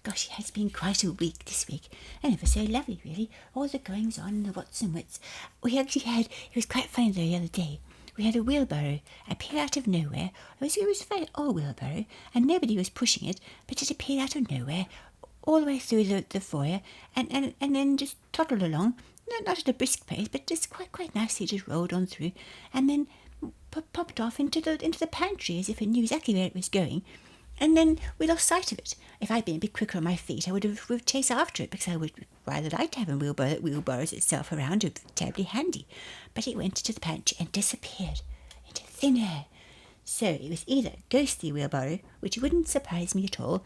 Gosh, it has been quite a week this week, and it was so lovely, really. All the goings on, the whats and whats. We actually had, it was quite funny though the other day. We had a wheelbarrow appear out of nowhere. It was a very old wheelbarrow, and nobody was pushing it, but it appeared out of nowhere, all the way through the foyer, and then just toddled along, not at a brisk pace, but just quite nicely just rolled on through, and then popped off into the pantry as if it knew exactly where it was going. And then we lost sight of it. If I'd been a bit quicker on my feet, I would have chased after it, because I would rather like to have a wheelbarrow that wheelbarrows itself around. It would be terribly handy. But it went into the pantry and disappeared into thin air. So it was either a ghostly wheelbarrow, which wouldn't surprise me at all,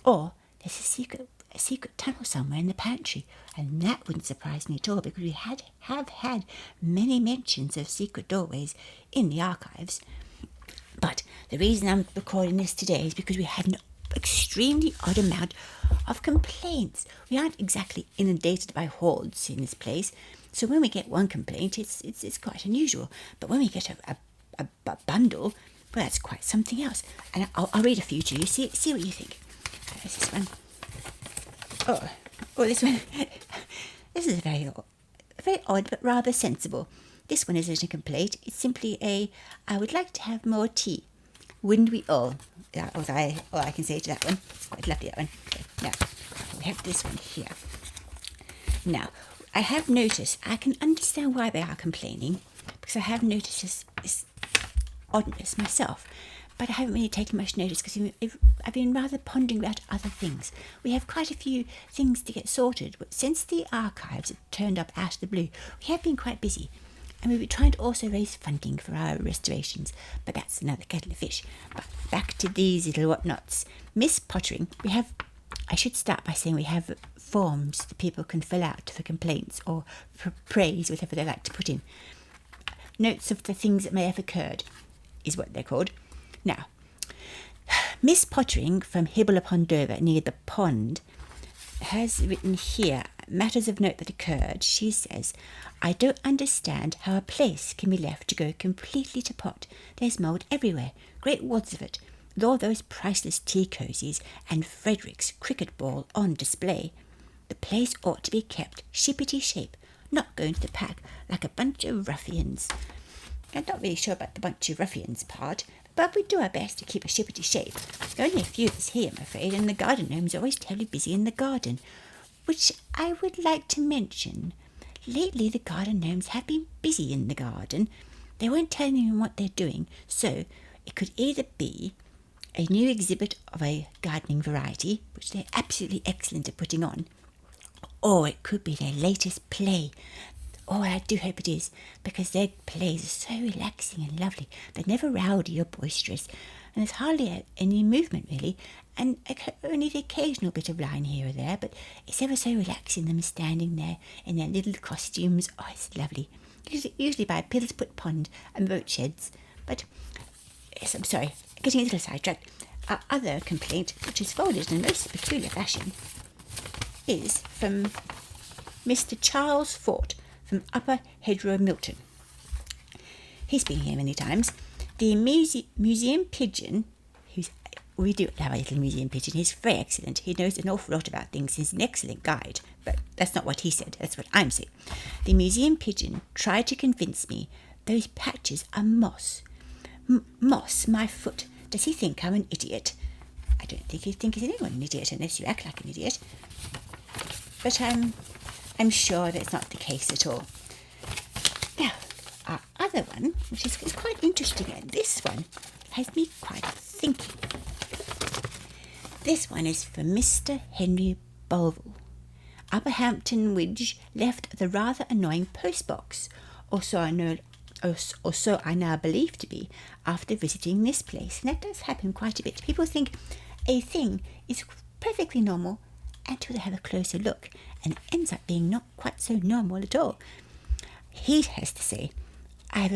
or there's a secret tunnel somewhere in the pantry, and that wouldn't surprise me at all, because we have had many mentions of secret doorways in the archives. But the reason I'm recording this today is because we had an extremely odd amount of complaints. We aren't exactly inundated by hordes in this place, so when we get one complaint, it's quite unusual. But when we get a bundle, well, that's quite something else. And I'll read a few to you. See what you think. There's this one. Oh, this one. This is very odd, but rather sensible. This one isn't a complaint. It's simply I would like to have more tea. Wouldn't we all? That was all I can say to that one. It's quite lovely, that one. Okay, now, we have this one here. Now, I have noticed, I can understand why they are complaining, because I have noticed this oddness myself. But I haven't really taken much notice, because I've been rather pondering about other things. We have quite a few things to get sorted. But since the archives have turned up out of the blue, we have been quite busy. And we've been trying to also raise funding for our restorations, but that's another kettle of fish. But back to these little whatnots. Miss Pottering, I should start by saying we have forms that people can fill out for complaints or for praise, whatever they like to put in. Notes of the things that may have occurred is what they're called. Now, Miss Pottering from Hibble upon Dover, near the pond, has written here, matters of note that occurred. She says, I don't understand how a place can be left to go completely to pot. There's mould everywhere, great wads of it, with all those priceless tea cosies and Frederick's cricket ball on display. The place ought to be kept shippity shape, not going to the pack like a bunch of ruffians. I'm not really sure about the bunch of ruffians part, but we do our best to keep a shippity shape. There are only a few of us here, I'm afraid, and the garden gnome's always terribly busy in the garden, which I would like to mention. Lately the garden gnomes have been busy in the garden. They weren't telling anyone what they're doing, so it could either be a new exhibit of a gardening variety, which they're absolutely excellent at putting on, or it could be their latest play. Oh, I do hope it is, because their plays are so relaxing and lovely. They're never rowdy or boisterous, and there's hardly any movement really, and only the occasional bit of line here or there, but it's ever so relaxing, them standing there in their little costumes. Oh, it's lovely. Usually by a Pillsput Pond and boat sheds. But, yes, I'm sorry, getting a little sidetracked. Our other complaint, which is folded in a most peculiar fashion, is from Mr. Charles Fort, from Upper Hedgerow, Milton. He's been here many times. The museum pigeon, we do have a little museum pigeon, he's very excellent. He knows an awful lot about things. He's an excellent guide, but that's not what he said, that's what I'm saying. The museum pigeon tried to convince me those patches are moss. Moss, my foot. Does he think I'm an idiot? I don't think he'd think anyone an idiot unless you act like an idiot. But I'm sure that's not the case at all. Now, our other one, which is quite interesting, and this one has me quite thinking. This one is from Mr. Henry Bolville. Upper Hampton Widge left the rather annoying postbox, or so I now believe to be, after visiting this place. And that does happen quite a bit. People think a thing is perfectly normal until they have a closer look, and it ends up being not quite so normal at all. He has to say, I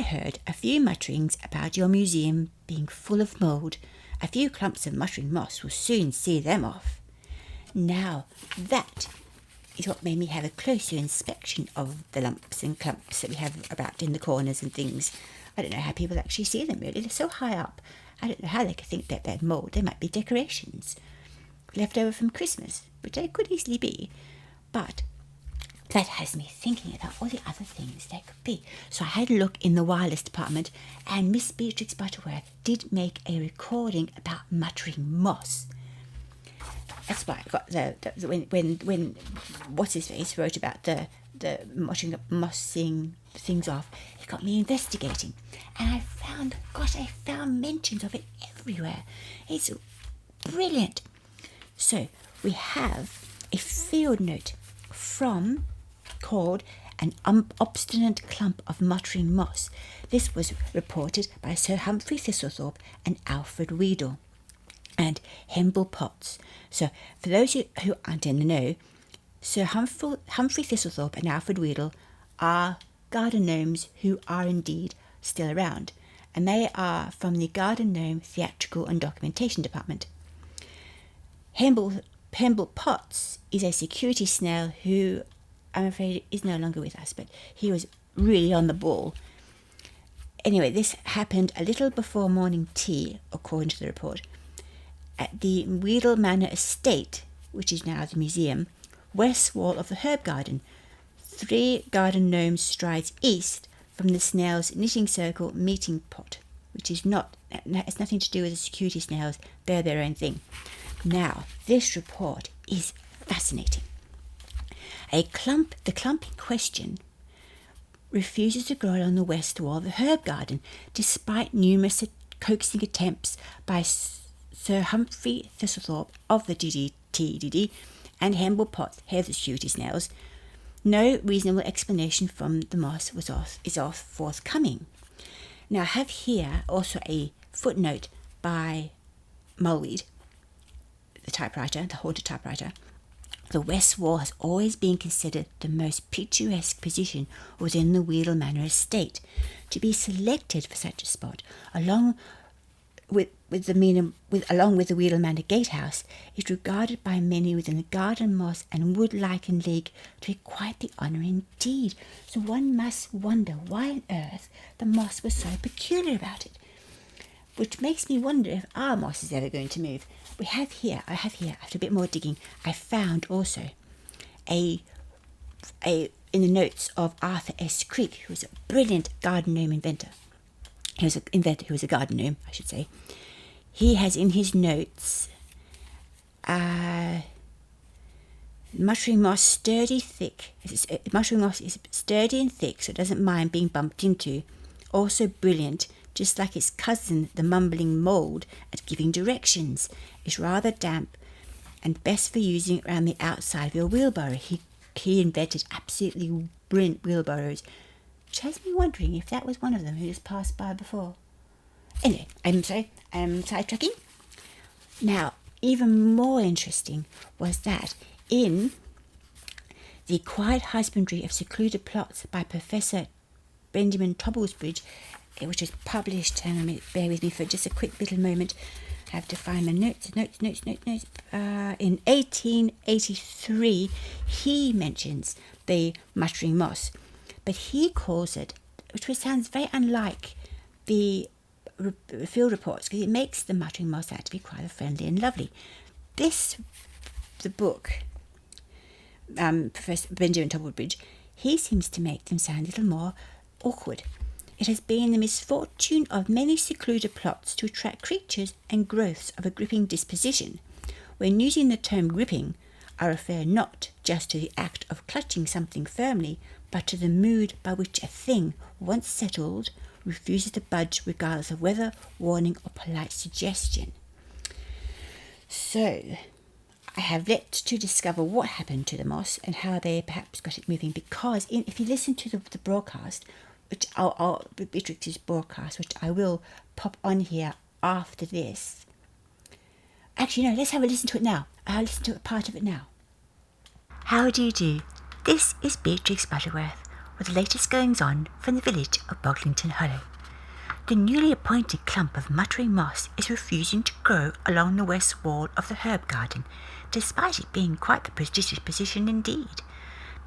heard a few mutterings about your museum being full of mould. A few clumps of muttering moss will soon see them off. Now, that is what made me have a closer inspection of the lumps and clumps that we have about in the corners and things. I don't know how people actually see them, really. They're so high up. I don't know how they could think that they're mould. They might be decorations. left over from Christmas, which they could easily be. But that has me thinking about all the other things they could be. So I had a look in the wireless department, and Miss Beatrix Butterworth did make a recording about muttering moss. That's why I got when what's his face wrote about the muttering mossing things off. It got me investigating, and I found mentions of it everywhere. It's brilliant. So we have a field note called An Obstinate Clump of Muttering Moss. This was reported by Sir Humphrey Thistlethorpe and Alfred Weedle and Hemble Potts. So for those who aren't in the know, Sir Humphrey Thistlethorpe and Alfred Weedle are garden gnomes who are indeed still around, and they are from the Garden Gnome Theatrical and Documentation Department. Hemble Potts is a security snail who, I'm afraid, is no longer with us, but he was really on the ball. Anyway, this happened a little before morning tea, according to the report, at the Weedle Manor Estate, which is now the museum, west wall of the herb garden, 3 garden gnomes strides east from the snails' knitting circle meeting pot, which is has nothing to do with the security snails. They're their own thing. Now, this report is fascinating. The clump in question refuses to grow along the west wall of the herb garden, despite numerous coaxing attempts by Sir Humphrey Thistlethorpe of the DDTDD and Hemble Potts, head of the security snails. No reasonable explanation from the moss is forthcoming. Now I have here also a footnote by Mulweed, the haunted typewriter. The west wall has always been considered the most picturesque position within the Weedle Manor estate. To be selected for such a spot, along with the Weedle Manor gatehouse, is regarded by many within the garden moss and wood lichen league to be quite the honour indeed. So one must wonder why on earth the moss was so peculiar about it, which makes me wonder if our moss is ever going to move. I have here, after a bit more digging, I found also in the notes of Arthur S. Creek, who was a brilliant garden gnome inventor. He was a garden gnome, I should say. He has in his notes, muttering moss sturdy, thick. Muttering moss is sturdy and thick, so it doesn't mind being bumped into. Also brilliant, just like its cousin, the mumbling mould, at giving directions. It's rather damp and best for using around the outside of your wheelbarrow. He invented absolutely brilliant wheelbarrows, which has me wondering if that was one of them who just passed by before. Anyway, I'm sidetracking. Now, even more interesting was that in The Quiet Husbandry of Secluded Plots by Professor Benjamin Tobblesbridge, which was published, and bear with me for just a quick little moment, I have to find my notes. In 1883, he mentions the muttering moss, but he calls it, which sounds very unlike the field reports, because it makes the muttering moss out to be quite friendly and lovely. The book, Professor Benjamin Tobblesbridge, he seems to make them sound a little more awkward. It has been the misfortune of many secluded plots to attract creatures and growths of a gripping disposition. When using the term gripping, I refer not just to the act of clutching something firmly, but to the mood by which a thing, once settled, refuses to budge regardless of weather, warning, or polite suggestion. So, I have yet to discover what happened to the moss and how they perhaps got it moving, because if you listen to the broadcast, which Beatrix's broadcast, which I will pop on here after this. Actually, no, let's have a listen to it now. I'll listen to a part of it now. How do you do? This is Beatrix Butterworth with the latest goings-on from the village of Boglington Hollow. The newly appointed clump of muttering moss is refusing to grow along the west wall of the herb garden, despite it being quite the prestigious position indeed.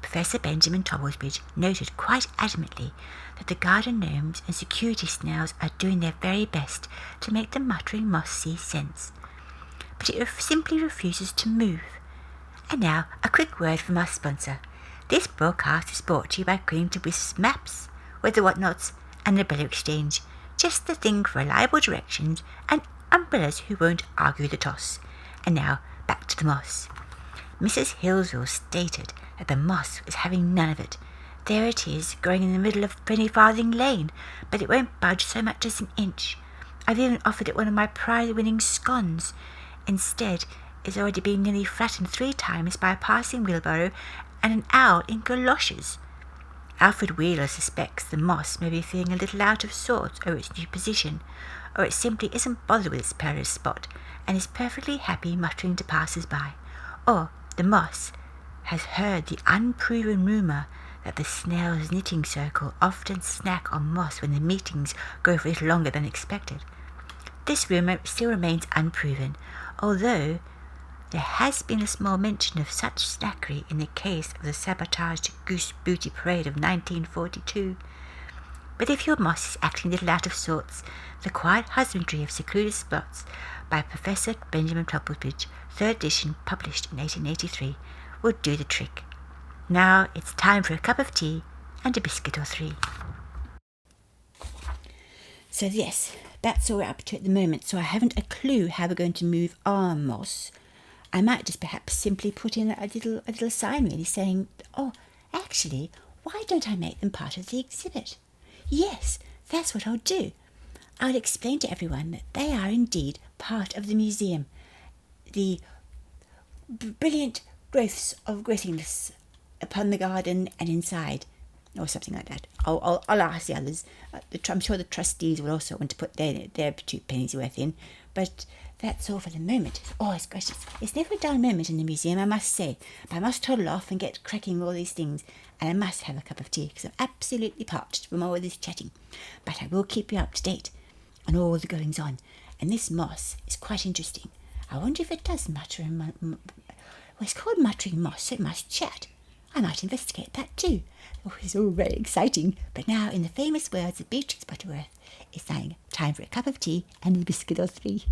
Professor Benjamin Tobblesbridge noted quite adamantly that the garden gnomes and security snails are doing their very best to make the muttering moss see sense. but it simply refuses to move. And now, a quick word from our sponsor. This broadcast is brought to you by Green to Wisps Maps, Weather Whatnots, and the Umbrella Exchange. Just the thing for reliable directions and umbrellas who won't argue the toss. And now, back to the moss. Mrs. Hillsville stated that the moss was having none of it. There it is, growing in the middle of Penny Farthing Lane, but it won't budge so much as an inch. I've even offered it one of my prize-winning scones. Instead, it's already been nearly flattened 3 times by a passing wheelbarrow and an owl in galoshes. Alfred Wheeler suspects the moss may be feeling a little out of sorts over its new position, or it simply isn't bothered with its perilous spot, and is perfectly happy muttering to passers-by. Or the moss has heard the unproven rumour that the snail's knitting circle often snack on moss when the meetings go for a little longer than expected. This rumour still remains unproven, although there has been a small mention of such snackery in the case of the sabotaged Goose Booty Parade of 1942. But if your moss is acting a little out of sorts, The Quiet Husbandry of Secluded Spots by Professor Benjamin Topplebridge, 3rd edition, published in 1883, will do the trick. Now it's time for a cup of tea and a biscuit or 3. So yes, that's all we're up to at the moment, so I haven't a clue how we're going to move our moss. I might just perhaps simply put in a little sign really saying, oh, actually, why don't I make them part of the exhibit? Yes, that's what I'll do. I'll explain to everyone that they are indeed part of the museum. The brilliant growths of growthiness upon the garden and inside, or something like that. I'll ask the others. I'm sure the trustees will also want to put their 2 pennies worth in, but that's all for the moment. Oh, it's gracious. It's never a dull moment in the museum, I must say, but I must toddle off and get cracking with all these things, and I must have a cup of tea, because I'm absolutely parched from all this chatting. But I will keep you up to date on all the goings on, and this moss is quite interesting. I wonder if it does mutter and well, it's called muttering moss, so it must chat. I might investigate that too. Oh, it's all very exciting. But now, in the famous words of Beatrix Butterworth, it's time for a cup of tea and a biscuit or 3.